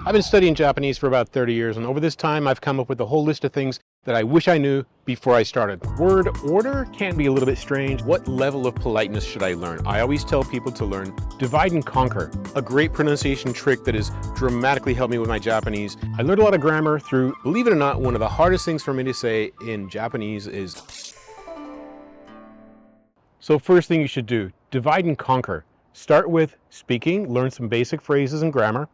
I've been studying Japanese for about 30 years, and over this time I've come up with a whole list of things that I wish I knew before I started. Word order can be a little bit strange. What level of politeness should I learn? I always tell people to learn divide and conquer, a great pronunciation trick that has dramatically helped me with my Japanese. I learned a lot of grammar through, believe it or not, one of the hardest things for me to say in Japanese is. So first thing you should do, divide and conquer. Start with speaking, learn some basic phrases and grammar,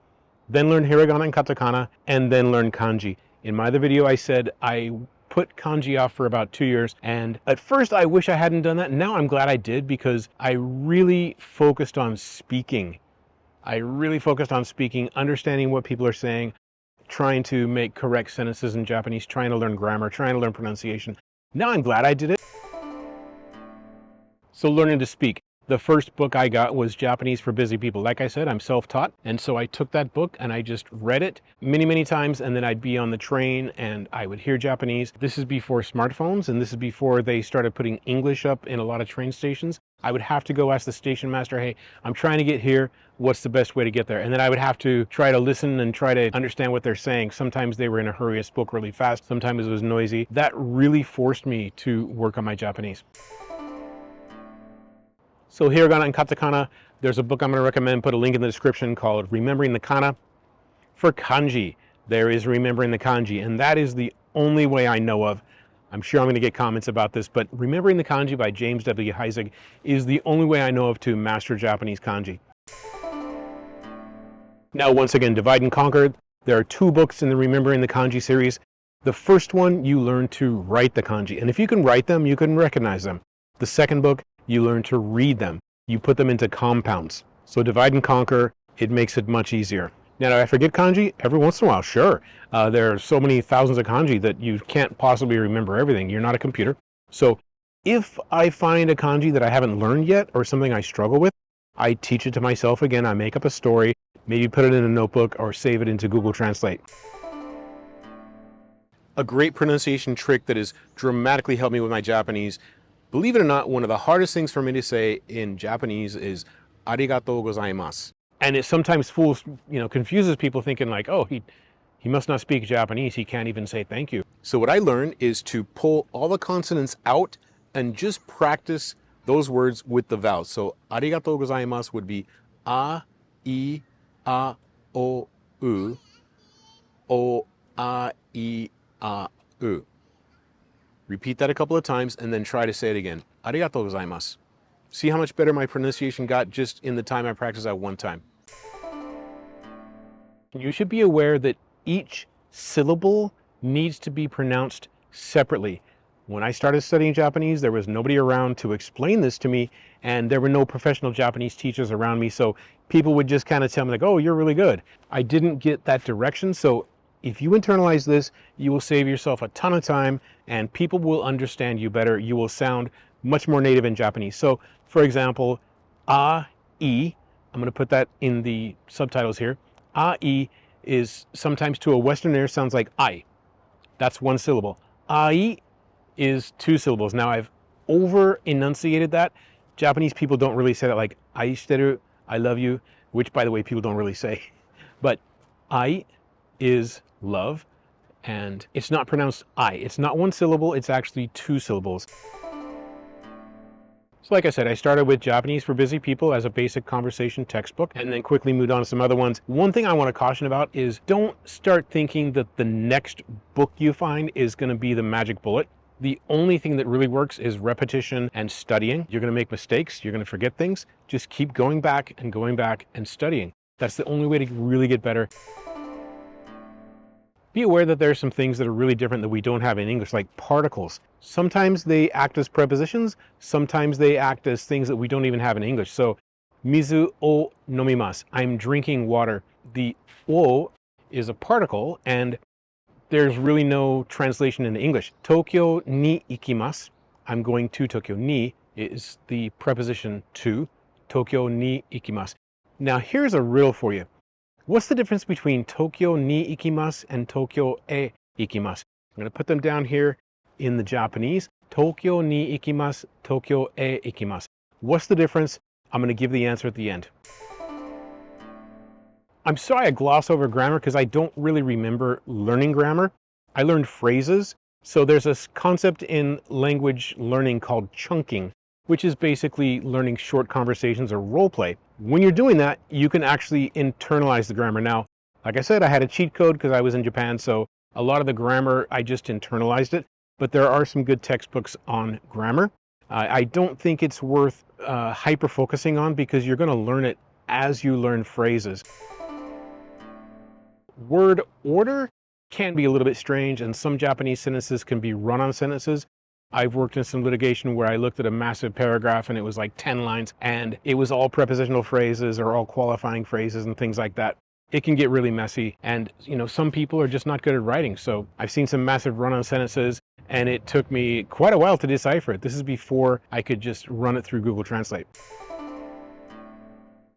then learn Hiragana and Katakana, and then learn Kanji. In my other video I said I put Kanji off for about 2 years, and at first I wish I hadn't done that. Now I'm glad I did, because I really focused on speaking. Understanding what people are saying, trying to make correct sentences in Japanese, trying to learn grammar, trying to learn pronunciation. Now I'm glad I did it. So learning to speak. The first book I got was Japanese for Busy People. Like I said, I'm self-taught, and so I took that book and I just read it many times, and then I'd be on the train and I would hear Japanese. This is before smartphones, and this is before they started putting English up in a lot of train stations. I would have to go ask the station master, hey, I'm trying to get here, what's the best way to get there? And then I would have to try to listen and try to understand what they're saying. Sometimes they were in a hurry, it spoke really fast, sometimes it was noisy. That really forced me to work on my Japanese. So Hiragana and Katakana, there's a book I'm going to recommend, put a link in the description, called Remembering the Kana. For Kanji, there is Remembering the Kanji, and that is the only way I know of. I'm sure I'm going to get comments about this, but Remembering the Kanji by James W. Heisig is the only way I know of to master Japanese kanji. Now, once again, divide and conquer. There are 2 books in the Remembering the Kanji series. The first one, you learn to write the kanji, and if you can write them, you can recognize them. The second book, you learn to read them. You put them into compounds. So divide and conquer, it makes it much easier. Now, do I forget kanji? Every once in a while, sure. There are so many thousands of kanji that you can't possibly remember everything. You're not a computer. So if I find a kanji that I haven't learned yet, or something I struggle with, I teach it to myself again. I make up a story, maybe put it in a notebook or save it into Google Translate. A great pronunciation trick that has dramatically helped me with my Japanese. Believe it or not, one of the hardest things for me to say in Japanese is arigatou gozaimasu. And it sometimes confuses people, thinking like, oh, he must not speak Japanese, he can't even say thank you. So what I learned is to pull all the consonants out and just practice those words with the vowels. So arigatou gozaimasu would be a, I, a, o, u, o, a, I, a, u. Repeat that a couple of times and then try to say it again. Arigatou gozaimasu. See how much better my pronunciation got just in the time I practiced that one time. You should be aware that each syllable needs to be pronounced separately. When I started studying Japanese, there was nobody around to explain this to me, and there were no professional Japanese teachers around me, so people would just kind of tell me like, oh, you're really good. I didn't get that direction, so if you internalize this, you will save yourself a ton of time, and people will understand you better. You will sound much more native in Japanese. So, for example, a, I, I'm going to put that in the subtitles here. A, I is sometimes to a Westerner sounds like I. That's one syllable. Ai is 2 syllables. Now I've over enunciated that. Japanese people don't really say that, like aishiteru, I love you, which by the way people don't really say. But ai is love, and it's not pronounced I. It's not 1 syllable, it's actually 2 syllables. So like I said, I started with Japanese for Busy People as a basic conversation textbook, and then quickly moved on to some other ones. One thing I want to caution about is don't start thinking that the next book you find is going to be the magic bullet. The only thing that really works is repetition and studying. You're going to make mistakes, you're going to forget things. Just keep going back and studying. That's the only way to really get better. Be aware that there are some things that are really different that we don't have in English, like particles. Sometimes they act as prepositions, sometimes they act as things that we don't even have in English. So, mizu o nomimasu, I'm drinking water. The o is a particle, and there's really no translation into English. Tokyo ni ikimasu, I'm going to Tokyo. Ni is the preposition to. Tokyo ni ikimasu. Now here's a riddle for you. What's the difference between Tokyo ni ikimasu and Tokyo e ikimasu? I'm going to put them down here in the Japanese. Tokyo ni ikimasu, Tokyo e ikimasu. What's the difference? I'm going to give the answer at the end. I'm sorry I gloss over grammar because I don't really remember learning grammar. I learned phrases. So there's a concept in language learning called chunking, which is basically learning short conversations or role play. When you're doing that, you can actually internalize the grammar. Now, like I said, I had a cheat code because I was in Japan, so a lot of the grammar, I just internalized it. But there are some good textbooks on grammar. I don't think it's worth hyper focusing on because you're going to learn it as you learn phrases. Word order can be a little bit strange, and some Japanese sentences can be run-on sentences. I've worked in some litigation where I looked at a massive paragraph and it was like 10 lines and it was all prepositional phrases or all qualifying phrases and things like that. It can get really messy, and some people are just not good at writing. So I've seen some massive run-on sentences and it took me quite a while to decipher it. This is before I could just run it through Google Translate.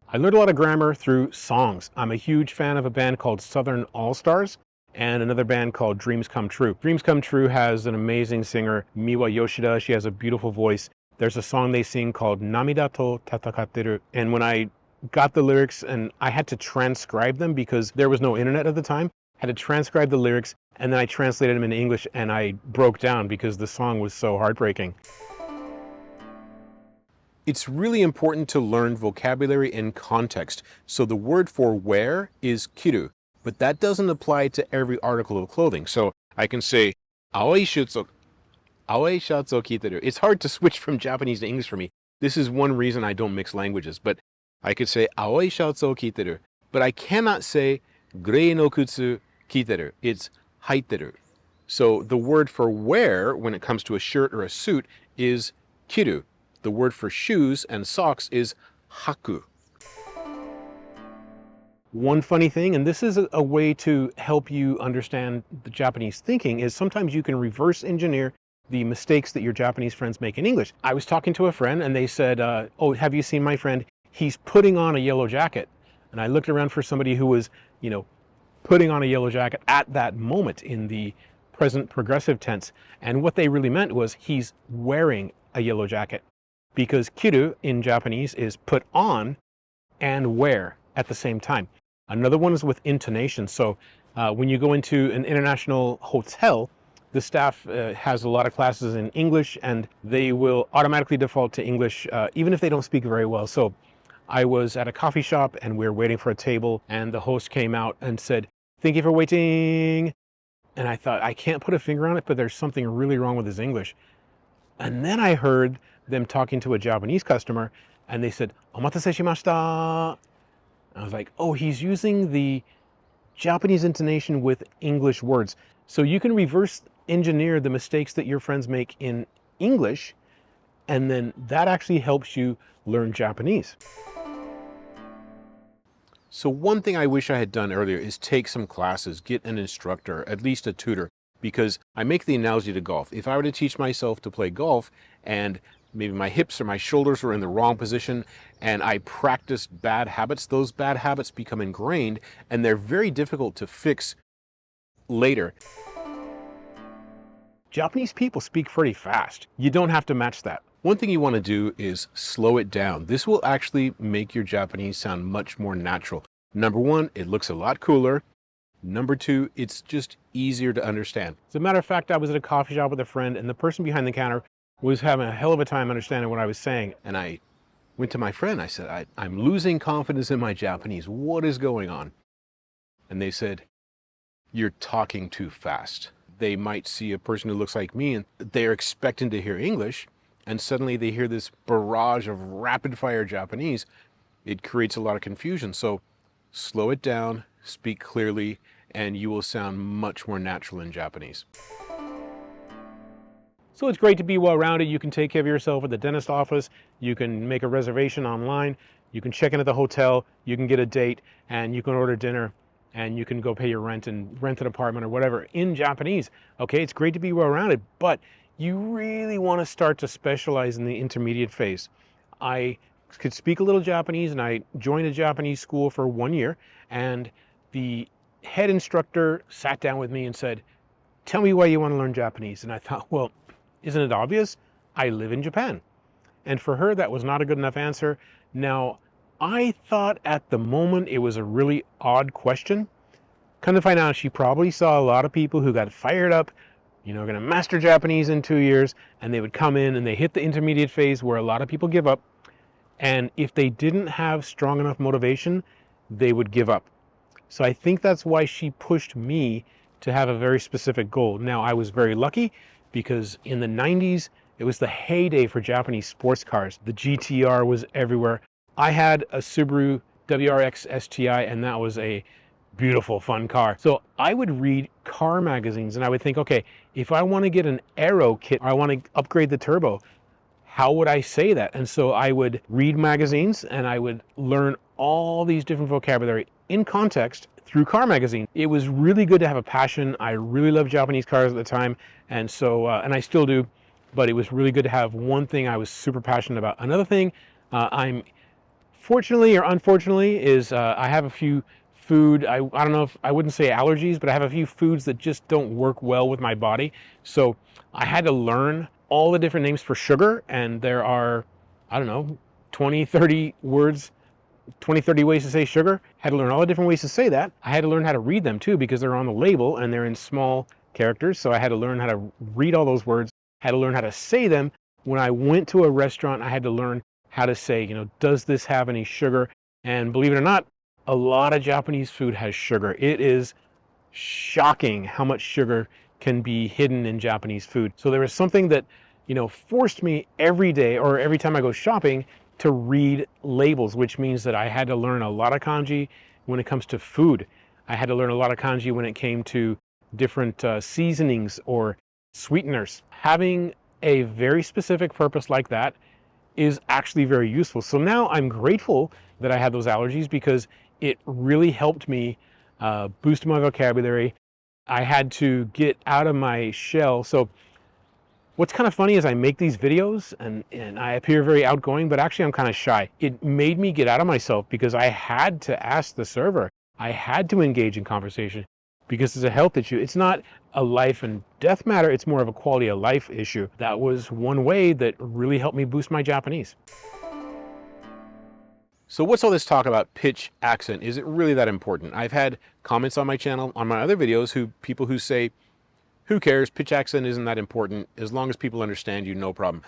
I learned a lot of grammar through songs. I'm a huge fan of a band called Southern All-Stars and another band called Dreams Come True. Dreams Come True has an amazing singer, Miwa Yoshida. She has a beautiful voice. There's a song they sing called Namida to Tatakatteru. And when I got the lyrics, and I had to transcribe them because there was no internet at the time, I had to transcribe the lyrics and then I translated them into English and I broke down because the song was so heartbreaking. It's really important to learn vocabulary in context. So the word for wear is kiru, but that doesn't apply to every article of clothing. So I can say, aoi shutsu o kiteru. It's hard to switch from Japanese to English for me. This is one reason I don't mix languages, but I could say aoi shutsu o kiteru, but I cannot say grei no kutsu kiteru. It's haiteru. So the word for wear when it comes to a shirt or a suit is kiru. The word for shoes and socks is haku. One funny thing, and this is a way to help you understand the Japanese thinking, is sometimes you can reverse engineer the mistakes that your Japanese friends make in English. I was talking to a friend and they said, oh, have you seen my friend? He's putting on a yellow jacket. And I looked around for somebody who was, putting on a yellow jacket at that moment in the present progressive tense. And what they really meant was he's wearing a yellow jacket. Because kiru in Japanese is put on and wear at the same time. Another one is with intonation. So when you go into an international hotel, the staff has a lot of classes in English and they will automatically default to English even if they don't speak very well. So I was at a coffee shop and we were waiting for a table and the host came out and said, "Thank you for waiting." And I thought, I can't put a finger on it, but there's something really wrong with his English. And then I heard them talking to a Japanese customer and they said, "Omatase shimashita." I was like, oh, he's using the Japanese intonation with English words. So you can reverse engineer the mistakes that your friends make in English, and then that actually helps you learn Japanese. So one thing I wish I had done earlier is take some classes, get an instructor, at least a tutor, because I make the analogy to golf. If I were to teach myself to play golf and maybe my hips or my shoulders were in the wrong position and I practiced bad habits, those bad habits become ingrained and they're very difficult to fix later. Japanese people speak pretty fast. You don't have to match that. One thing you want to do is slow it down. This will actually make your Japanese sound much more natural. Number one, it looks a lot cooler. Number two, it's just easier to understand. As a matter of fact, I was at a coffee shop with a friend and the person behind the counter was having a hell of a time understanding what I was saying. And I went to my friend, I said, I'm losing confidence in my Japanese. What is going on? And they said, "You're talking too fast." They might see a person who looks like me and they're expecting to hear English and suddenly they hear this barrage of rapid fire Japanese. It creates a lot of confusion. So slow it down, speak clearly, and you will sound much more natural in Japanese. So it's great to be well-rounded. You can take care of yourself at the dentist office. You can make a reservation online. You can check in at the hotel. You can get a date and you can order dinner and you can go pay your rent and rent an apartment or whatever in Japanese. Okay, it's great to be well-rounded, but you really want to start to specialize in the intermediate phase. I could speak a little Japanese and I joined a Japanese school for 1 year and the head instructor sat down with me and said, "Tell me why you want to learn Japanese." And I thought, well, isn't it obvious? I live in Japan. And for her, that was not a good enough answer. Now, I thought at the moment it was a really odd question. Come to find out, she probably saw a lot of people who got fired up, going to master Japanese in 2 years, and they would come in and they hit the intermediate phase where a lot of people give up. And if they didn't have strong enough motivation, they would give up. So I think that's why she pushed me to have a very specific goal. Now, I was very lucky because in the 90s, it was the heyday for Japanese sports cars. The GTR was everywhere. I had a Subaru WRX STI, and that was a beautiful, fun car. So I would read car magazines and I would think, okay, if I want to get an aero kit or I want to upgrade the turbo, how would I say that? And so I would read magazines and I would learn all these different vocabulary in context through car magazine. It was really good to have a passion. I really loved Japanese cars at the time, and so and I still do, but it was really good to have one thing I was super passionate about. Another thing I'm fortunately or unfortunately is I have a few food, I don't know if I wouldn't say allergies, but I have a few foods that just don't work well with my body. So I had to learn all the different names for sugar, and there are, I don't know, 20, 30 words, 20, 30 ways to say sugar. Had to learn all the different ways to say that. I had to learn how to read them too because they're on the label and they're in small characters. So I had to learn how to read all those words, had to learn how to say them. When I went to a restaurant, I had to learn how to say, does this have any sugar? And believe it or not, a lot of Japanese food has sugar. It is shocking how much sugar can be hidden in Japanese food. So there was something that, forced me every day or every time I go shopping to read labels, which means that I had to learn a lot of kanji when it comes to food. I had to learn a lot of kanji when it came to different seasonings or sweeteners. Having a very specific purpose like that is actually very useful. So now I'm grateful that I had those allergies because it really helped me boost my vocabulary. I had to get out of my shell. So what's kind of funny is I make these videos and I appear very outgoing, but actually I'm kind of shy. It made me get out of myself because I had to ask the server. I had to engage in conversation because it's a health issue. It's not a life and death matter. It's more of a quality of life issue. That was one way that really helped me boost my Japanese. So what's all this talk about pitch, accent? Is it really that important? I've had comments on my channel, on my other videos, people who say, who cares, pitch accent isn't that important, as long as people understand you, no problem.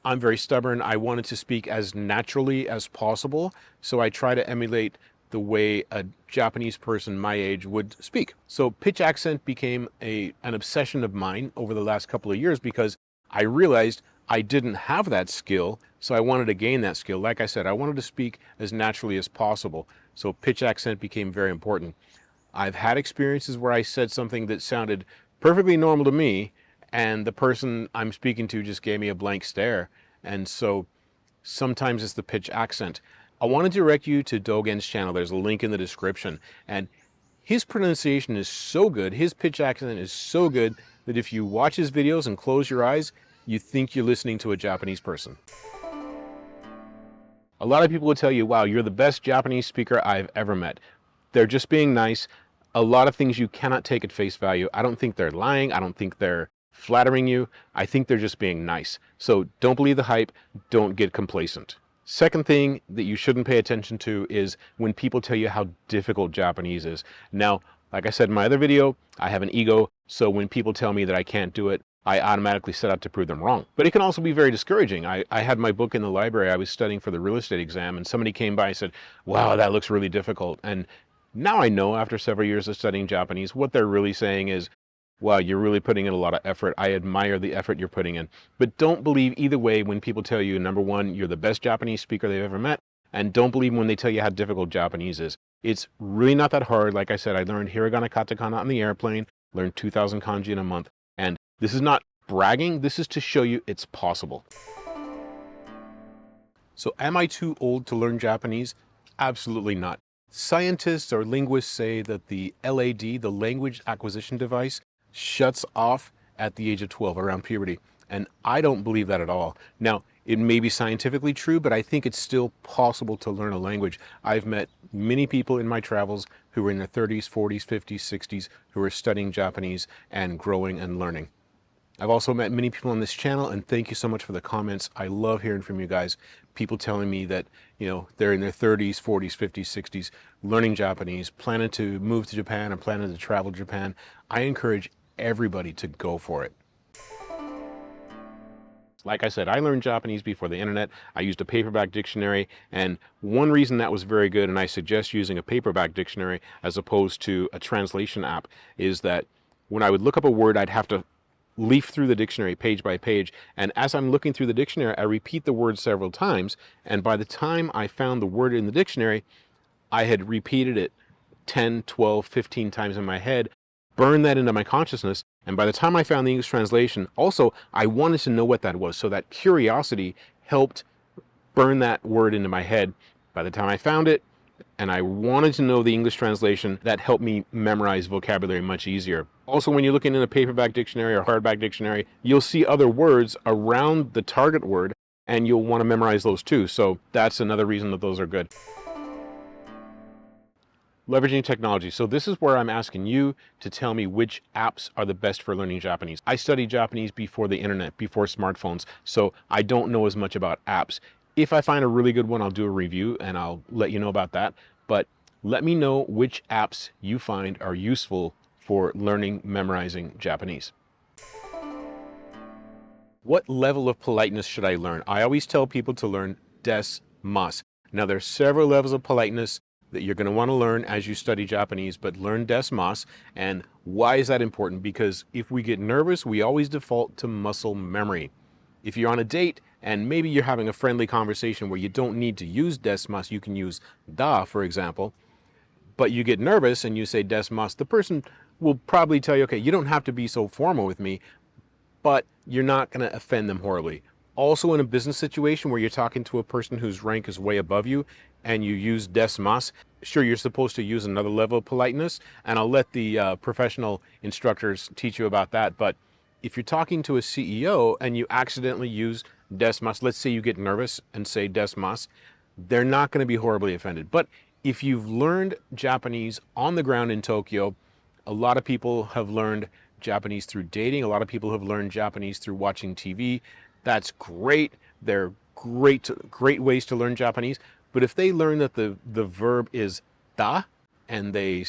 I'm very stubborn. I wanted to speak as naturally as possible, so I try to emulate the way a Japanese person my age would speak. So pitch accent became an obsession of mine over the last couple of years because I realized I didn't have that skill, so I wanted to gain that skill. Like I said, I wanted to speak as naturally as possible, so pitch accent became very important. I've had experiences where I said something that sounded perfectly normal to me, and the person I'm speaking to just gave me a blank stare, and so sometimes it's the pitch accent. I want to direct you to Dogen's channel. There's a link in the description, and his pronunciation is so good, his pitch accent is so good that if you watch his videos and close your eyes, you think you're listening to a Japanese person. A lot of people will tell you, wow, you're the best Japanese speaker I've ever met. They're just being nice. A lot of things you cannot take at face value. I don't think they're lying. I don't think they're flattering you. I think they're just being nice. So don't believe the hype. Don't get complacent. Second thing that you shouldn't pay attention to is when people tell you how difficult Japanese is. Now, like I said in my other video, I have an ego, so when people tell me that I can't do it, I automatically set out to prove them wrong. But it can also be very discouraging. I had my book in the library. I was studying for the real estate exam, and somebody came by and said, wow, that looks really difficult. And now I know, after several years of studying Japanese, what they're really saying is, wow, you're really putting in a lot of effort. I admire the effort you're putting in. But don't believe either way when people tell you, number one, you're the best Japanese speaker they've ever met, and don't believe when they tell you how difficult Japanese is. It's really not that hard. Like I said, I learned Hiragana, Katakana on the airplane, learned 2,000 kanji in a month, and this is not bragging. This is to show you it's possible. So am I too old to learn Japanese? Absolutely not. Scientists or linguists say that the LAD, the language acquisition device, shuts off at the age of 12, around puberty. And I don't believe that at all. Now, it may be scientifically true, but I think it's still possible to learn a language. I've met many people in my travels who are in their 30s, 40s, 50s, 60s, who are studying Japanese and growing and learning. I've also met many people on this channel, and thank you so much for the comments. I love hearing from you guys. People telling me that, they're in their 30s, 40s, 50s, 60s, learning Japanese, planning to move to Japan or planning to travel to Japan. I encourage everybody to go for it. Like I said, I learned Japanese before the internet. I used a paperback dictionary, and one reason that was very good, and I suggest using a paperback dictionary as opposed to a translation app, is that when I would look up a word, I'd have to leaf through the dictionary page by page, and as I'm looking through the dictionary, I repeat the word several times, and by the time I found the word in the dictionary, I had repeated it 10, 12, 15 times in my head, burned that into my consciousness, and by the time I found the English translation, also, I wanted to know what that was, so that curiosity helped burn that word into my head. By the time I found it, and I wanted to know the English translation, that helped me memorize vocabulary much easier. Also, when you're looking in a paperback dictionary or hardback dictionary, you'll see other words around the target word, and you'll want to memorize those too. So that's another reason that those are good. Leveraging technology. So this is where I'm asking you to tell me which apps are the best for learning Japanese. I studied Japanese before the internet, before smartphones, so I don't know as much about apps. If I find a really good one, I'll do a review and I'll let you know about that. But let me know which apps you find are useful for learning, memorizing Japanese. What level of politeness should I learn? I always tell people to learn des mas. Now there's several levels of politeness that you're going to want to learn as you study Japanese, but learn des mas. And why is that important? Because if we get nervous, we always default to muscle memory. If you're on a date and maybe you're having a friendly conversation where you don't need to use des mas, you can use da, for example, but you get nervous and you say des mas, the person will probably tell you, okay, you don't have to be so formal with me, but you're not going to offend them horribly. Also, in a business situation where you're talking to a person whose rank is way above you and you use des mas, sure, you're supposed to use another level of politeness, and I'll let the professional instructors teach you about that. But if you're talking to a CEO and you accidentally use des mas, let's say you get nervous and say des mas, they're not going to be horribly offended. But if you've learned Japanese on the ground in Tokyo, a lot of people have learned Japanese through dating. A lot of people have learned Japanese through watching TV. That's great. They're great ways to learn Japanese. But if they learn that the verb is da, and they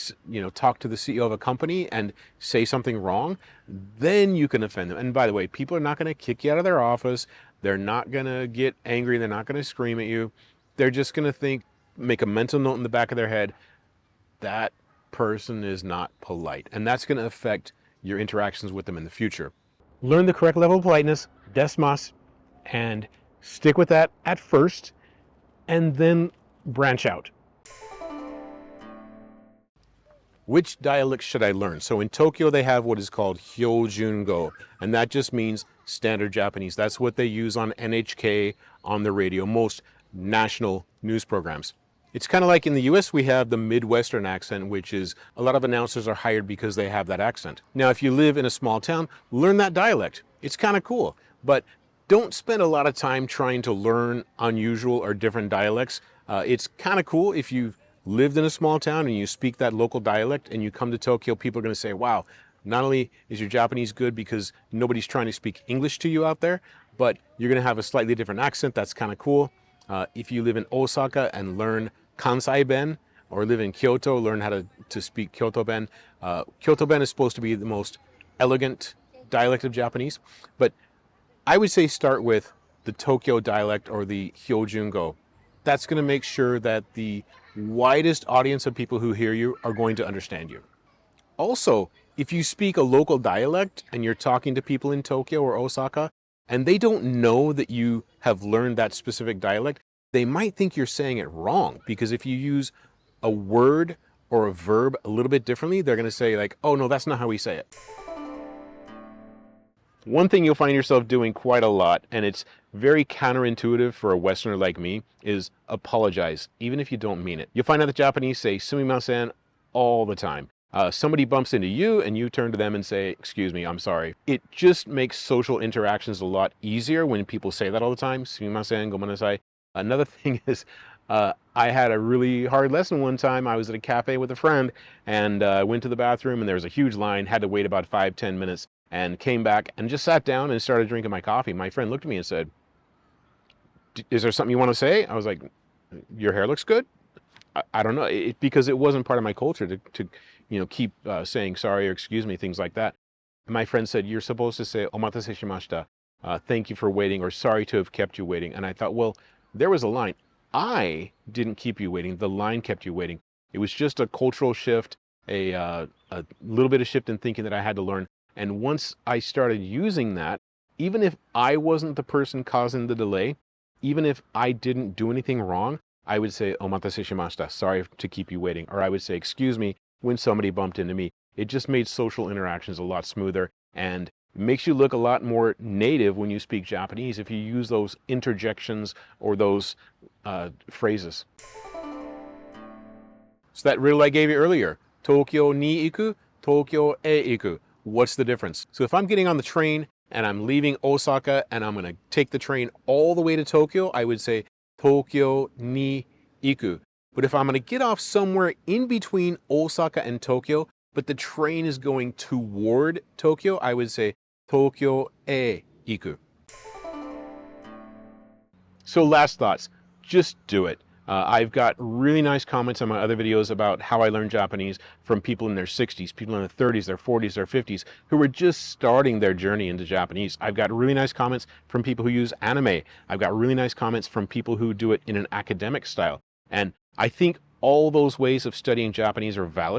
talk to the CEO of a company and say something wrong, then you can offend them. And by the way, people are not going to kick you out of their office. They're not going to get angry. They're not going to scream at you. They're just going to make a mental note in the back of their head, that person is not polite. And that's going to affect your interactions with them in the future. Learn the correct level of politeness, des mas, and stick with that at first, and then branch out. Which dialect should I learn? So in Tokyo, they have what is called Hyojungo, and that just means standard Japanese. That's what they use on NHK, on the radio, most national news programs. It's kind of like in the US, we have the Midwestern accent, which is a lot of announcers are hired because they have that accent. Now, if you live in a small town, learn that dialect. It's kind of cool, but don't spend a lot of time trying to learn unusual or different dialects. It's kind of cool if you've lived in a small town and you speak that local dialect and you come to Tokyo, people are going to say, wow, not only is your Japanese good because nobody's trying to speak English to you out there, but you're going to have a slightly different accent. That's kind of cool. If you live in Osaka and learn Kansai Ben, or live in Kyoto, learn how to speak Kyoto Ben. Kyoto Ben is supposed to be the most elegant dialect of Japanese, but I would say start with the Tokyo dialect or the Hyojungo. That's going to make sure that the widest audience of people who hear you are going to understand you. Also, if you speak a local dialect and you're talking to people in Tokyo or Osaka, and they don't know that you have learned that specific dialect, they might think you're saying it wrong, because if you use a word or a verb a little bit differently, they're going to say like, oh no, that's not how we say it. One thing you'll find yourself doing quite a lot, and it's very counterintuitive for a Westerner like me, is apologize, even if you don't mean it. You'll find out the Japanese say sumimasen all the time. Somebody bumps into you and you turn to them and say, excuse me, I'm sorry. It just makes social interactions a lot easier when people say that all the time. Sumimasen, gomenasai. Another thing is, I had a really hard lesson one time. I was at a cafe with a friend and went to the bathroom and there was a huge line, had to wait about 5-10 minutes. and came back and just sat down and started drinking my coffee. My friend looked at me and said, is there something you want to say? I was like, your hair looks good. I don't know, because it wasn't part of my culture to keep saying sorry or excuse me, things like that. My friend said, you're supposed to say, omatase shimashita, thank you for waiting, or sorry to have kept you waiting. And I thought, well, there was a line. I didn't keep you waiting. The line kept you waiting. It was just a cultural shift, a little bit of shift in thinking that I had to learn. And once I started using that, even if I wasn't the person causing the delay, even if I didn't do anything wrong, I would say, omatase shimashita, sorry to keep you waiting. Or I would say, excuse me, when somebody bumped into me. It just made social interactions a lot smoother and makes you look a lot more native when you speak Japanese if you use those interjections or those phrases. So that riddle I gave you earlier, Tokyo ni iku, Tokyo e iku. What's the difference? So if I'm getting on the train and I'm leaving Osaka and I'm going to take the train all the way to Tokyo, I would say Tokyo ni iku. But if I'm going to get off somewhere in between Osaka and Tokyo, but the train is going toward Tokyo, I would say Tokyo e iku. So last thoughts, just do it. I've got really nice comments on my other videos about how I learned Japanese from people in their 60s, people in their 30s, their 40s, their 50s, who were just starting their journey into Japanese. I've got really nice comments from people who use anime. I've got really nice comments from people who do it in an academic style. And I think all those ways of studying Japanese are valid.